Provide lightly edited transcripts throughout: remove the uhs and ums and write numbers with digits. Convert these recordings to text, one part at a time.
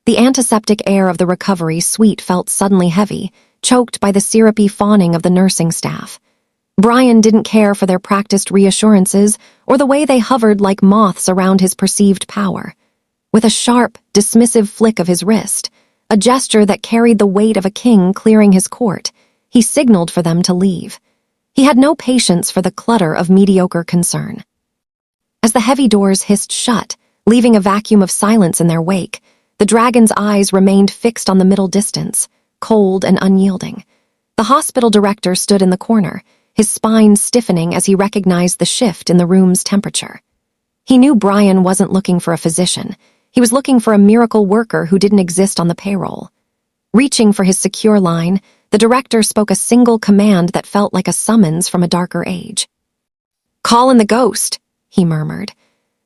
The antiseptic air of the recovery suite felt suddenly heavy, choked by the syrupy fawning of the nursing staff. Brian didn't care for their practiced reassurances or the way they hovered like moths around his perceived power. With a sharp, dismissive flick of his wrist, a gesture that carried the weight of a king clearing his court, he signaled for them to leave. He had no patience for the clutter of mediocre concern. As the heavy doors hissed shut, leaving a vacuum of silence in their wake, the dragon's eyes remained fixed on the middle distance, cold and unyielding. The hospital director stood in the corner, his spine stiffening as he recognized the shift in the room's temperature. He knew Brian wasn't looking for a physician. He was looking for a miracle worker who didn't exist on the payroll. Reaching for his secure line, the director spoke a single command that felt like a summons from a darker age. "Call in the ghost," he murmured.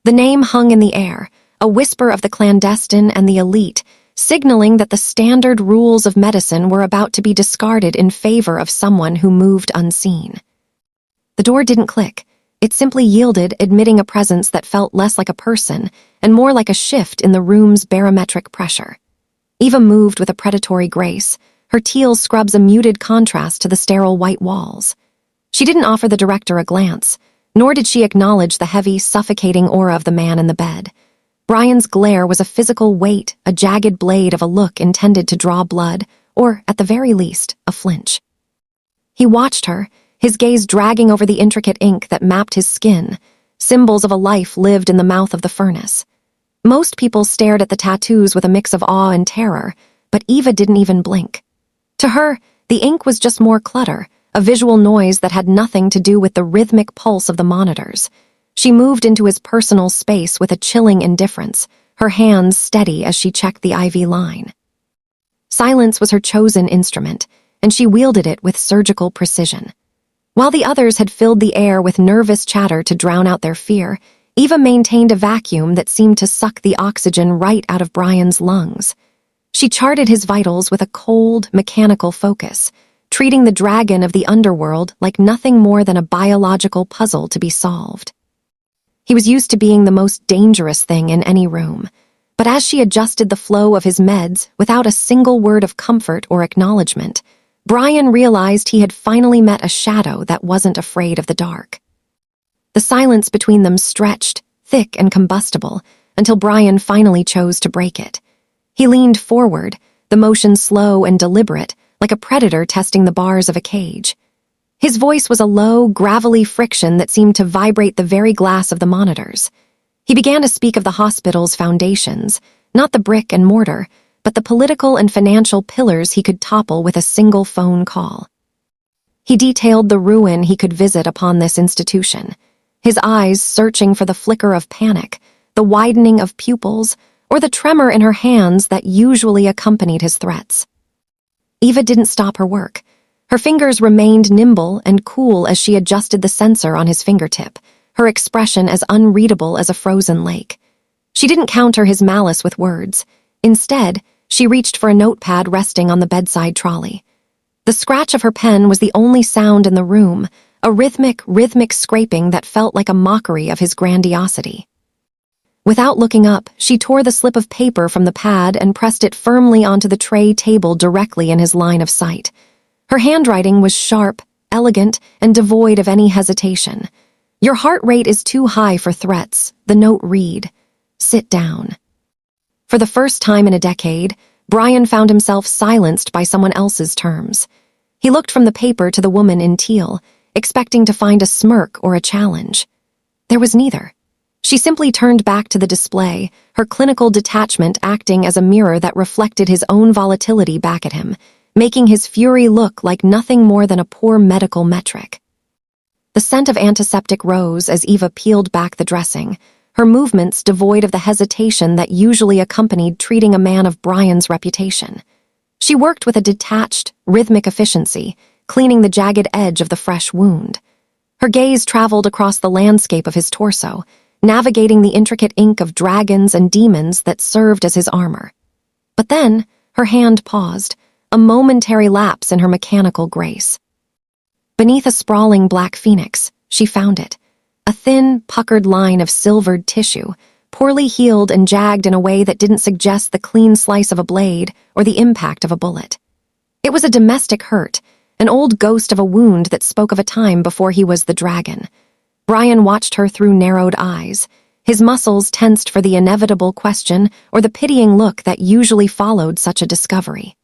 The name hung in the air, a whisper of the clandestine and the elite, signaling that the standard rules of medicine were about to be discarded in favor of someone who moved unseen. The door didn't click. It simply yielded, admitting a presence that felt less like a person and more like a shift in the room's barometric pressure. Eva moved with a predatory grace, her teal scrubs a muted contrast to the sterile white walls. She didn't offer the director a glance, nor did she acknowledge the heavy, suffocating aura of the man in the bed. Brian's glare was a physical weight, a jagged blade of a look intended to draw blood, or, at the very least, a flinch. He watched her, his gaze dragging over the intricate ink that mapped his skin, symbols of a life lived in the mouth of the furnace. Most people stared at the tattoos with a mix of awe and terror, but Eva didn't even blink. To her, the ink was just more clutter, a visual noise that had nothing to do with the rhythmic pulse of the monitors. She moved into his personal space with a chilling indifference, her hands steady as she checked the IV line. Silence was her chosen instrument, and she wielded it with surgical precision. While the others had filled the air with nervous chatter to drown out their fear, Eva maintained a vacuum that seemed to suck the oxygen right out of Brian's lungs. She charted his vitals with a cold, mechanical focus, treating the dragon of the underworld like nothing more than a biological puzzle to be solved. He was used to being the most dangerous thing in any room, but as she adjusted the flow of his meds without a single word of comfort or acknowledgement, Brian realized he had finally met a shadow that wasn't afraid of the dark. The silence between them stretched, thick and combustible, until Brian finally chose to break it. He leaned forward, the motion slow and deliberate, like a predator testing the bars of a cage. His voice was a low, gravelly friction that seemed to vibrate the very glass of the monitors. He began to speak of the hospital's foundations, not the brick and mortar, but the political and financial pillars he could topple with a single phone call. He detailed the ruin he could visit upon this institution, his eyes searching for the flicker of panic, the widening of pupils, or the tremor in her hands that usually accompanied his threats. Eva didn't stop her work. Her fingers remained nimble and cool as she adjusted the sensor on his fingertip, her expression as unreadable as a frozen lake. She didn't counter his malice with words. Instead, she reached for a notepad resting on the bedside trolley. The scratch of her pen was the only sound in the room, a rhythmic scraping that felt like a mockery of his grandiosity. Without looking up, she tore the slip of paper from the pad and pressed it firmly onto the tray table directly in his line of sight. Her handwriting was sharp, elegant, and devoid of any hesitation. "Your heart rate is too high for threats," the note read. "Sit down." For the first time in a decade, Brian found himself silenced by someone else's terms. He looked from the paper to the woman in teal, expecting to find a smirk or a challenge. There was neither. She simply turned back to the display, her clinical detachment acting as a mirror that reflected his own volatility back at him, making his fury look like nothing more than a poor medical metric. The scent of antiseptic rose as Eva peeled back the dressing, her movements devoid of the hesitation that usually accompanied treating a man of Brian's reputation. She worked with a detached, rhythmic efficiency, cleaning the jagged edge of the fresh wound. Her gaze traveled across the landscape of his torso, navigating the intricate ink of dragons and demons that served as his armor. But then, her hand paused, a momentary lapse in her mechanical grace. Beneath a sprawling black phoenix, she found it, a thin, puckered line of silvered tissue, poorly healed and jagged in a way that didn't suggest the clean slice of a blade or the impact of a bullet. It was a domestic hurt, an old ghost of a wound that spoke of a time before he was the dragon. Brian watched her through narrowed eyes, his muscles tensed for the inevitable question or the pitying look that usually followed such a discovery.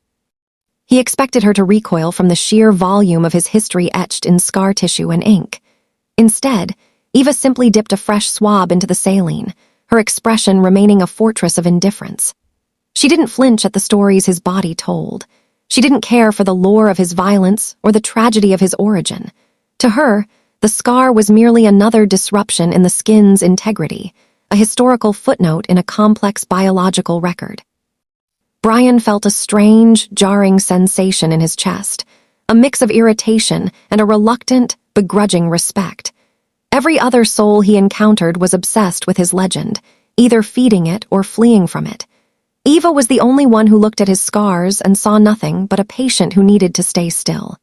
He expected her to recoil from the sheer volume of his history etched in scar tissue and ink. Instead, Eva simply dipped a fresh swab into the saline, her expression remaining a fortress of indifference. She didn't flinch at the stories his body told. She didn't care for the lore of his violence or the tragedy of his origin. To her, the scar was merely another disruption in the skin's integrity, a historical footnote in a complex biological record. Brian felt a strange, jarring sensation in his chest, a mix of irritation and a reluctant, begrudging respect. Every other soul he encountered was obsessed with his legend, either feeding it or fleeing from it. Eva was the only one who looked at his scars and saw nothing but a patient who needed to stay still.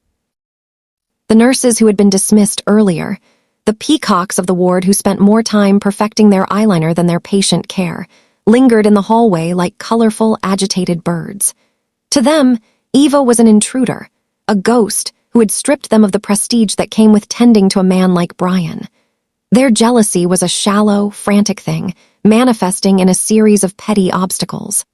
The nurses who had been dismissed earlier, the peacocks of the ward who spent more time perfecting their eyeliner than their patient care, lingered in the hallway like colorful, agitated birds. To them, Eva was an intruder, a ghost who had stripped them of the prestige that came with tending to a man like Brian. Their jealousy was a shallow, frantic thing, manifesting in a series of petty obstacles.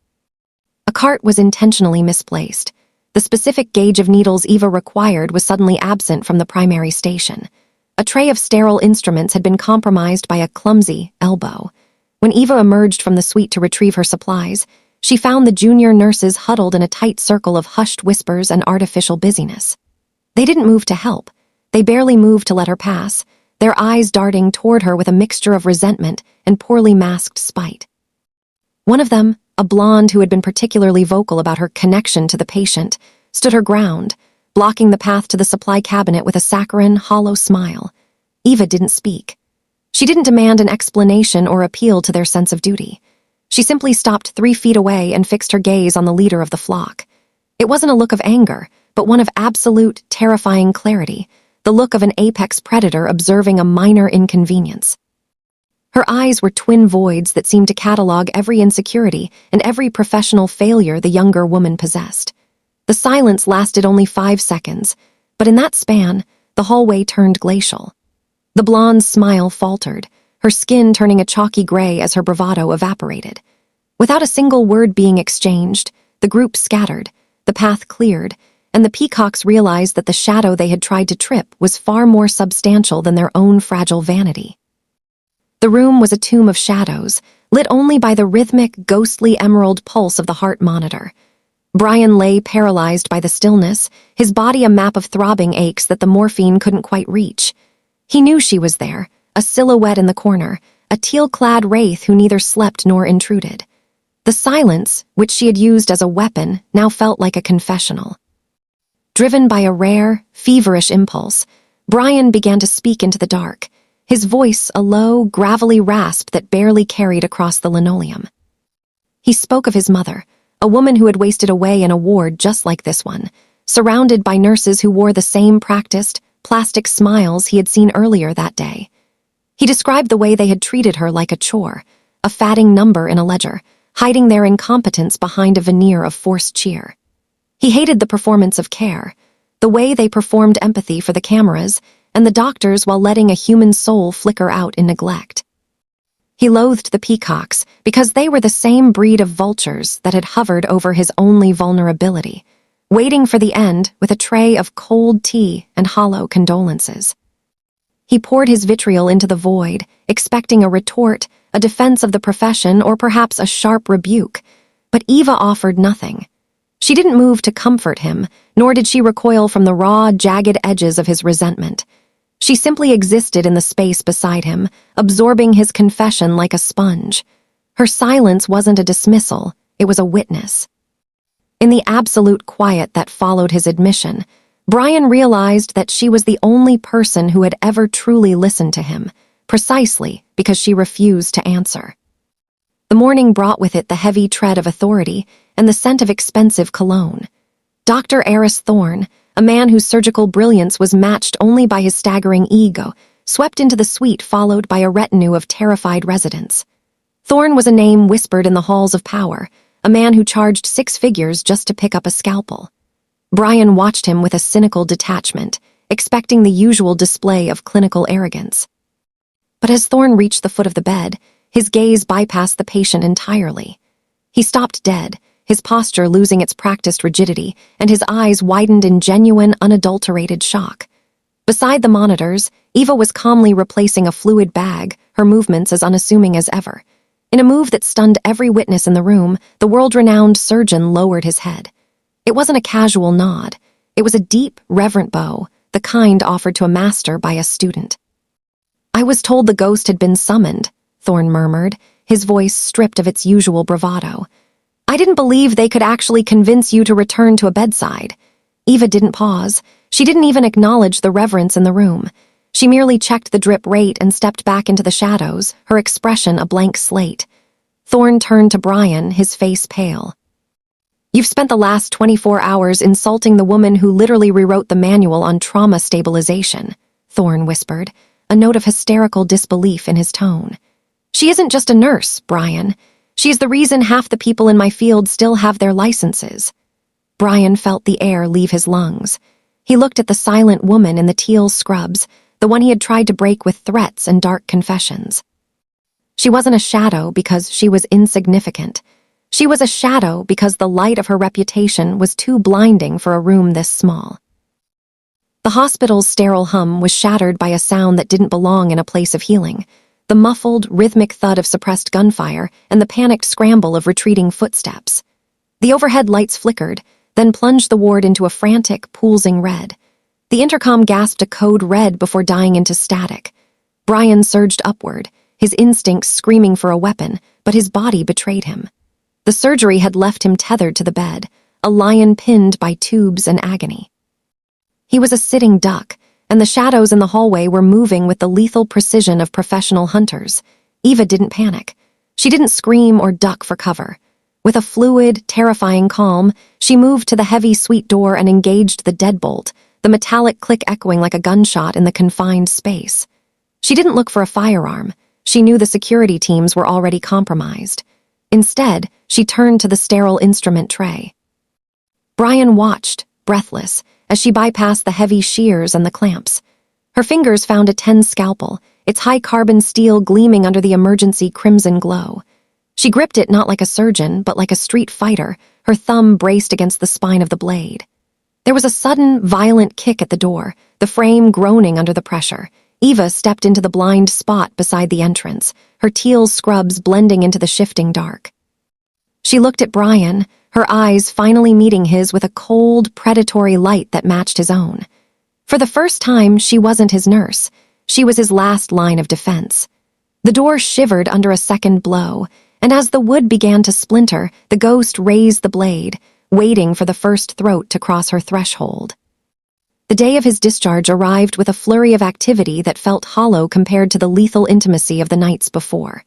A cart was intentionally misplaced. The specific gauge of needles Eva required was suddenly absent from the primary station. A tray of sterile instruments had been compromised by a clumsy elbow. When Eva emerged from the suite to retrieve her supplies, she found the junior nurses huddled in a tight circle of hushed whispers and artificial busyness. They didn't move to help. They barely moved to let her pass, their eyes darting toward her with a mixture of resentment and poorly masked spite. One of them, a blonde who had been particularly vocal about her connection to the patient, stood her ground, blocking the path to the supply cabinet with a saccharine, hollow smile. Eva didn't speak. She didn't demand an explanation or appeal to their sense of duty. She simply stopped 3 feet away and fixed her gaze on the leader of the flock. It wasn't a look of anger, but one of absolute, terrifying clarity, the look of an apex predator observing a minor inconvenience. Her eyes were twin voids that seemed to catalog every insecurity and every professional failure the younger woman possessed. The silence lasted only 5 seconds, but in that span, the hallway turned glacial. The blonde's smile faltered, her skin turning a chalky gray as her bravado evaporated. Without a single word being exchanged, the group scattered, the path cleared, and the peacocks realized that the shadow they had tried to trip was far more substantial than their own fragile vanity. The room was a tomb of shadows, lit only by the rhythmic, ghostly emerald pulse of the heart monitor. Brian lay paralyzed by the stillness, his body a map of throbbing aches that the morphine couldn't quite reach. He knew she was there, a silhouette in the corner, a teal-clad wraith who neither slept nor intruded. The silence, which she had used as a weapon, now felt like a confessional. Driven by a rare, feverish impulse, Brian began to speak into the dark, his voice a low, gravelly rasp that barely carried across the linoleum. He spoke of his mother, a woman who had wasted away in a ward just like this one, surrounded by nurses who wore the same practiced, plastic smiles he had seen earlier that day. He described the way they had treated her like a chore, a fatting number in a ledger, hiding their incompetence behind a veneer of forced cheer. He hated the performance of care, the way they performed empathy for the cameras, and the doctors while letting a human soul flicker out in neglect. He loathed the peacocks because they were the same breed of vultures that had hovered over his only vulnerability, waiting for the end with a tray of cold tea and hollow condolences. He poured his vitriol into the void, expecting a retort, a defense of the profession, or perhaps a sharp rebuke, but Eva offered nothing. She didn't move to comfort him, nor did she recoil from the raw, jagged edges of his resentment. She simply existed in the space beside him, absorbing his confession like a sponge. Her silence wasn't a dismissal, it was a witness. In the absolute quiet that followed his admission, Brian realized that she was the only person who had ever truly listened to him, precisely because she refused to answer. The morning brought with it the heavy tread of authority and the scent of expensive cologne. Dr. Eris Thorne, a man whose surgical brilliance was matched only by his staggering ego, swept into the suite followed by a retinue of terrified residents. Thorne was a name whispered in the halls of power, a man who charged 6 figures just to pick up a scalpel. Brian watched him with a cynical detachment, expecting the usual display of clinical arrogance. But as Thorne reached the foot of the bed, his gaze bypassed the patient entirely. He stopped dead, his posture losing its practiced rigidity, and his eyes widened in genuine, unadulterated shock. Beside the monitors, Eva was calmly replacing a fluid bag, her movements as unassuming as ever. In a move that stunned every witness in the room, the world-renowned surgeon lowered his head. It wasn't a casual nod. It was a deep, reverent bow, the kind offered to a master by a student. "I was told the ghost had been summoned," Thorne murmured, his voice stripped of its usual bravado. "I didn't believe they could actually convince you to return to a bedside." Eva didn't pause. She didn't even acknowledge the reverence in the room. She merely checked the drip rate and stepped back into the shadows, her expression a blank slate. Thorne turned to Brian, his face pale. "You've spent the last 24 hours insulting the woman who literally rewrote the manual on trauma stabilization," Thorne whispered, a note of hysterical disbelief in his tone. "She isn't just a nurse, Brian. She is the reason half the people in my field still have their licenses." Brian felt the air leave his lungs. He looked at the silent woman in the teal scrubs, the one he had tried to break with threats and dark confessions. She wasn't a shadow because she was insignificant. She was a shadow because the light of her reputation was too blinding for a room this small. The hospital's sterile hum was shattered by a sound that didn't belong in a place of healing, the muffled, rhythmic thud of suppressed gunfire and the panicked scramble of retreating footsteps. The overhead lights flickered, then plunged the ward into a frantic, pulsing red. The intercom gasped a code red before dying into static. Brian surged upward, his instincts screaming for a weapon, but his body betrayed him. The surgery had left him tethered to the bed, a lion pinned by tubes and agony. He was a sitting duck, and the shadows in the hallway were moving with the lethal precision of professional hunters. Eva didn't panic. She didn't scream or duck for cover. With a fluid, terrifying calm, she moved to the heavy suite door and engaged the deadbolt, the metallic click echoing like a gunshot in the confined space. She didn't look for a firearm. She knew the security teams were already compromised. Instead, she turned to the sterile instrument tray. Brian watched, breathless, as she bypassed the heavy shears and the clamps. Her fingers found a 10 scalpel, its high-carbon steel gleaming under the emergency crimson glow. She gripped it not like a surgeon, but like a street fighter, her thumb braced against the spine of the blade. There was a sudden, violent kick at the door, the frame groaning under the pressure. Eva stepped into the blind spot beside the entrance, her teal scrubs blending into the shifting dark. She looked at Brian, her eyes finally meeting his with a cold, predatory light that matched his own. For the first time, she wasn't his nurse. She was his last line of defense. The door shivered under a second blow, and as the wood began to splinter, the ghost raised the blade, waiting for the first throat to cross her threshold. The day of his discharge arrived with a flurry of activity that felt hollow compared to the lethal intimacy of the nights before.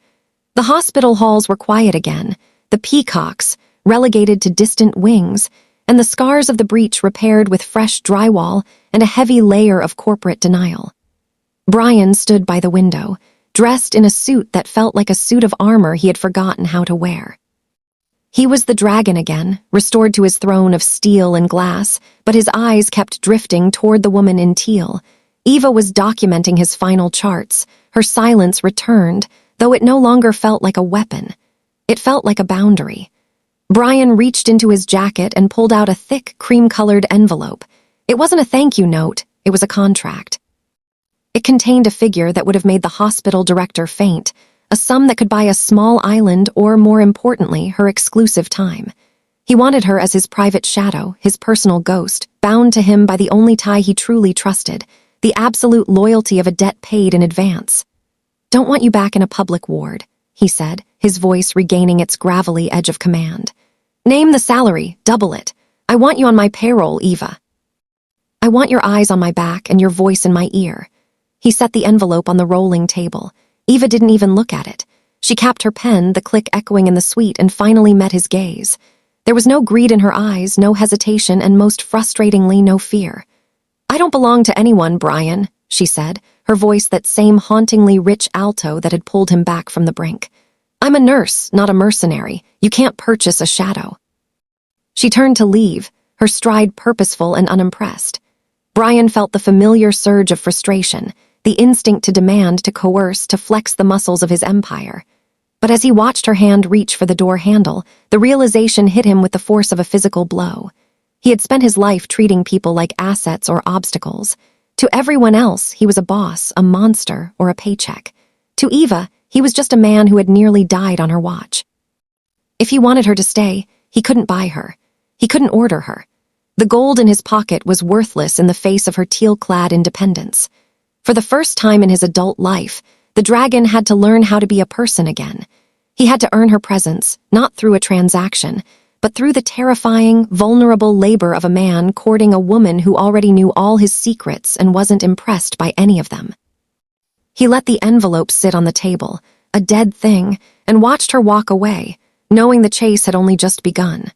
The hospital halls were quiet again, the peacocks, relegated to distant wings, and the scars of the breach repaired with fresh drywall and a heavy layer of corporate denial. Brian stood by the window, dressed in a suit that felt like a suit of armor he had forgotten how to wear. He was the dragon again, restored to his throne of steel and glass, but his eyes kept drifting toward the woman in teal. Eva was documenting his final charts. Her silence returned, though it no longer felt like a weapon. It felt like a boundary. Brian reached into his jacket and pulled out a thick, cream-colored envelope. It wasn't a thank you note, it was a contract. It contained a figure that would have made the hospital director faint, a sum that could buy a small island or, more importantly, her exclusive time. He wanted her as his private shadow, his personal ghost, bound to him by the only tie he truly trusted, the absolute loyalty of a debt paid in advance. "Don't want you back in a public ward," he said, his voice regaining its gravelly edge of command. "Name the salary, double it. I want you on my payroll, Eva. I want your eyes on my back and your voice in my ear." He set the envelope on the rolling table. Eva didn't even look at it. She capped her pen, the click echoing in the suite, and finally met his gaze. There was no greed in her eyes, no hesitation, and most frustratingly, no fear. "I don't belong to anyone, Brian," she said, her voice that same hauntingly rich alto that had pulled him back from the brink. I'm a nurse, not a mercenary. You can't purchase a shadow. She turned to leave, her stride purposeful and unimpressed. Brian felt the familiar surge of frustration, the instinct to demand, to coerce, to flex the muscles of his empire. But as he watched her hand reach for the door handle, the realization hit him with the force of a physical blow. He had spent his life treating people like assets or obstacles. To everyone else, he was a boss, a monster, or a paycheck. To Eva, he was just a man who had nearly died on her watch. If he wanted her to stay, he couldn't buy her. He couldn't order her. The gold in his pocket was worthless in the face of her teal-clad independence. For the first time in his adult life, the dragon had to learn how to be a person again. He had to earn her presence, not through a transaction, but through the terrifying, vulnerable labor of a man courting a woman who already knew all his secrets and wasn't impressed by any of them. He let the envelope sit on the table, a dead thing, and watched her walk away, knowing the chase had only just begun.